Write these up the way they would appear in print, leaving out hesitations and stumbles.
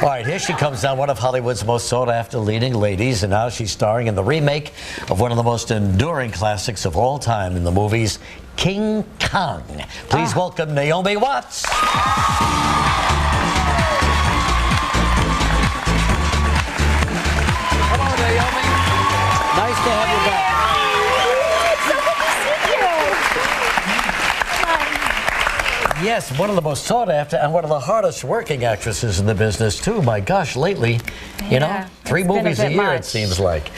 All right, here she comes now, one of Hollywood's most sought-after leading ladies, and now she's starring in the remake of one of the most enduring classics of all time in the movies, King Kong. Please welcome Naomi Watts. Come on, Naomi. Nice to have you back. Yes, one of the most sought after and one of the hardest working actresses in the business too. My gosh, lately, you know, 3 movies a year it seems like.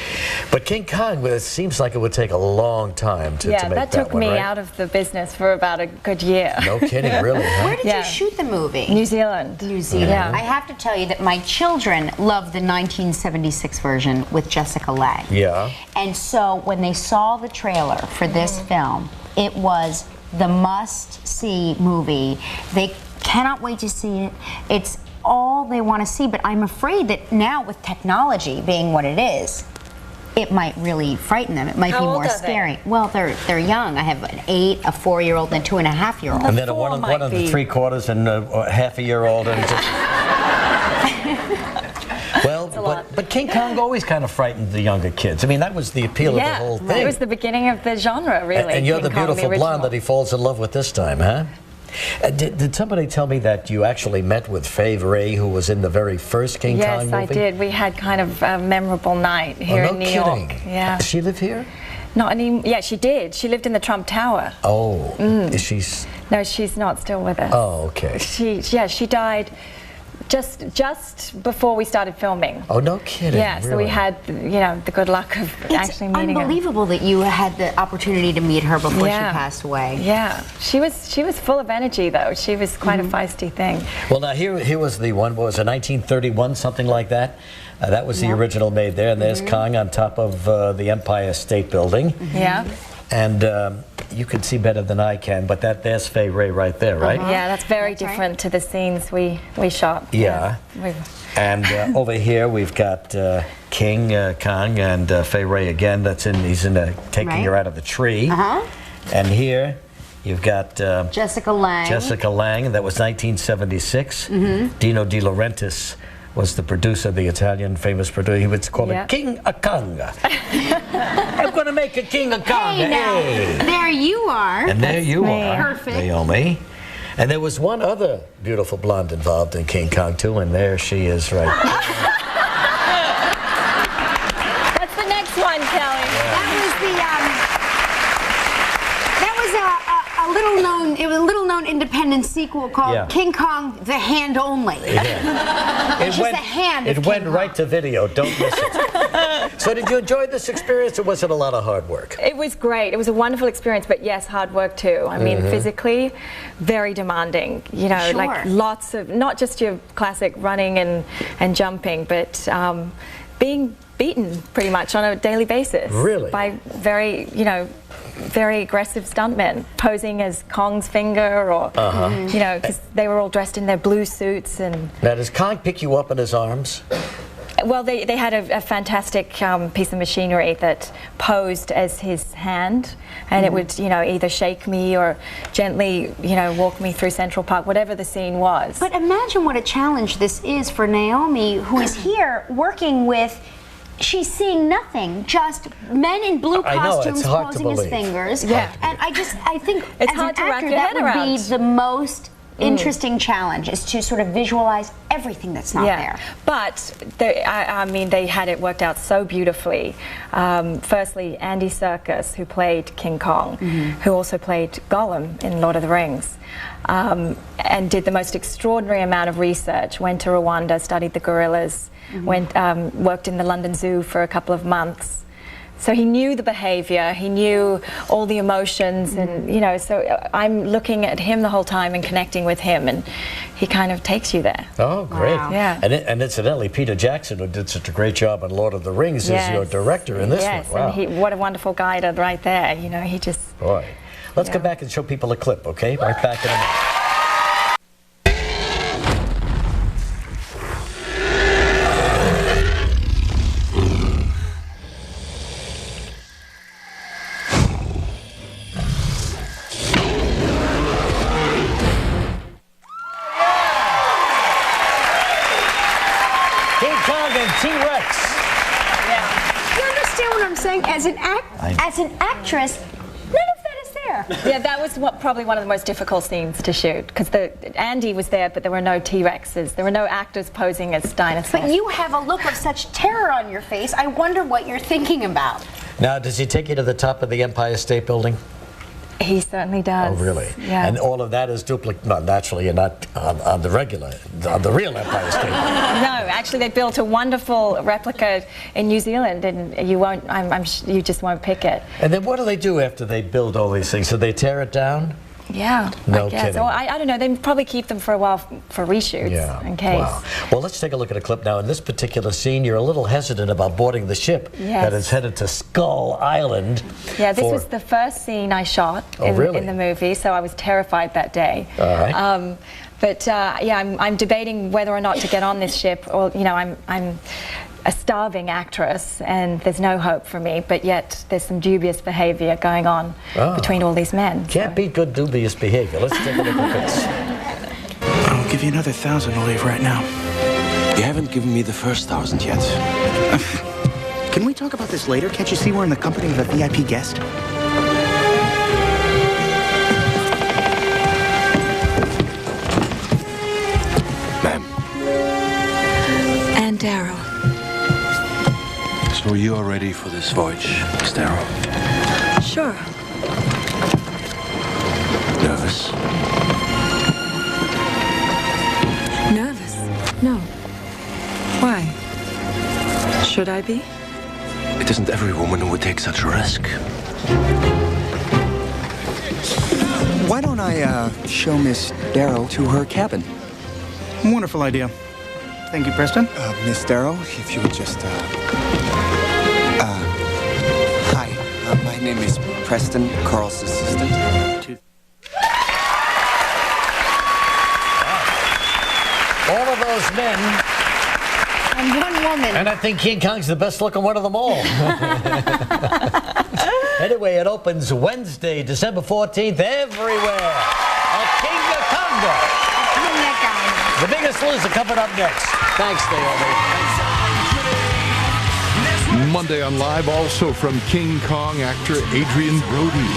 But King Kong, it seems like it would take a long time to make that one, that took me out of the business for about a good year. No kidding, really, huh? Where did you shoot the movie? New Zealand. New Zealand. Yeah. I have to tell you that my children love the 1976 version with Jessica Lange. Yeah. And so when they saw the trailer for this film, it was the must-see movie. They cannot wait to see it. It's all they want to see, but I'm afraid that now with technology being what it is, it might really frighten them. It might be more scary. Well, they're young. I have an 8, a 4-year-old, and a 2.5-year-old. And then one of the 3/4 and a half-a-year-old. And just... Well, but King Kong always kind of frightened the younger kids. I mean, that was the appeal of the whole thing. It was the beginning of the genre, really. And you're King the Kong, beautiful blonde that he falls in love with this time, huh? Did somebody tell me that you actually met with Fay Wray, who was in the very first King Kong movie? Yes, I did. We had kind of a memorable night here in New York. Yeah. Does she live here? Not any. Yeah, she did. She lived in the Trump Tower. Oh, is she? No, she's not still with us. Oh, okay. She died just before we started filming. Oh, no kidding. Yeah, so we had, you know, the good luck of actually meeting her. It's unbelievable that you had the opportunity to meet her before she passed away. Yeah, she was full of energy, though. She was quite a feisty thing. Well, now here was the one. What was it, 1931, something like that? That was the original made there, and there's Kong on top of the Empire State Building. Yeah. And you can see better than I can, but there's Fay Wray right there, right? Yeah, that's very different to the scenes we shot. Yeah. And over here we've got King Kong and Fay Wray again. He's taking her out of the tree. And here you've got Jessica Lange. Jessica Lange, that was 1976. Dino De Laurentiis was the producer, the Italian famous producer. He would call it King of Konga. I'm going to make a King of Konga. Hey, now, there you are. And there you are, Perfect. Naomi. And there was one other beautiful blonde involved in King Kong too, and there she is right there. What's the next one, Kelly? That was a little-known independent sequel called King Kong: The Hand Only. It went right to video. Don't miss it. So did you enjoy this experience, or was it a lot of hard work? It was great. It was a wonderful experience, but yes, hard work too. I mean, physically, very demanding. You know, like lots of, not just your classic running and jumping, but being beaten pretty much on a daily basis. Really? By very aggressive stuntmen posing as Kong's finger, or you know, because they were all dressed in their blue suits. And now, does Kong pick you up in his arms? Well, they had a fantastic piece of machinery that posed as his hand, and it would, you know, either shake me or gently, you know, walk me through Central Park, whatever the scene was. But imagine what a challenge this is for Naomi, who is here working with. She's seeing nothing, just men in blue costumes posing as fingers. Yeah. And I think it's as hard an to wrap actor, your that head would around. be the most interesting challenge, is to sort of visualize everything that's not there. But I mean, they had it worked out so beautifully. Firstly, Andy Serkis, who played King Kong, who also played Gollum in Lord of the Rings, and did the most extraordinary amount of research, went to Rwanda, studied the gorillas, worked in the London Zoo for a couple of months. So he knew the behavior, he knew all the emotions, and you know, so I'm looking at him the whole time and connecting with him, and he kind of takes you there. Oh, great. Wow. Yeah. And incidentally, Peter Jackson, who did such a great job on Lord of the Rings, is your director in this one. Wow. And what a wonderful guide right there. You know, he just... Boy. Let's come back and show people a clip, okay? Right back in a minute. playing T-Rex. You understand what I'm saying? As an actress, none of that is there. Yeah, that was probably one of the most difficult scenes to shoot because Andy was there, but there were no T-Rexes. There were no actors posing as dinosaurs. But you have a look of such terror on your face. I wonder what you're thinking about. Now, does he take you to the top of the Empire State Building? He certainly does. Oh, really? Yeah. And all of that is duplicate. No, naturally, you're not on the real Empire State Building. No, actually, they built a wonderful replica in New Zealand, and you won't. You just won't pick it. And then what do they do after they build all these things? So they tear it down? Yeah. No I guess. kidding. Or I don't know. They probably keep them for a while for reshoots. Yeah. In case. Wow. Well, let's take a look at a clip now. In this particular scene, you're a little hesitant about boarding the ship that is headed to Skull Island. Yeah, this was the first scene I shot in the movie, so I was terrified that day. All right. Yeah, I'm debating whether or not to get on this ship. Or I'm a starving actress, and there's no hope for me. But yet, there's some dubious behavior going on between all these men. Can't beat good dubious behavior. Let's take a look at this. I'll give you another 1,000 to leave right now. You haven't given me the first 1,000 yet. Can we talk about this later? Can't you see we're in the company of a VIP guest? Ma'am. And Daryl. So you are ready for this voyage, Miss Darrow? Sure. Nervous? Nervous? No. Why? Should I be? It isn't every woman who would take such a risk. Why don't I show Miss Darrow to her cabin? Wonderful idea. Thank you, Preston. Miss Darrow, if you would just, hi. My name is Preston, Carl's assistant. All of those men. And one woman. And I think King Kong's the best looking one of them all. Anyway, it opens Wednesday, December 14th, everywhere. A King of Congo. The Biggest Loser coming up next. Thanks, Naomi. Monday on Live, also from King Kong actor Adrian Brody.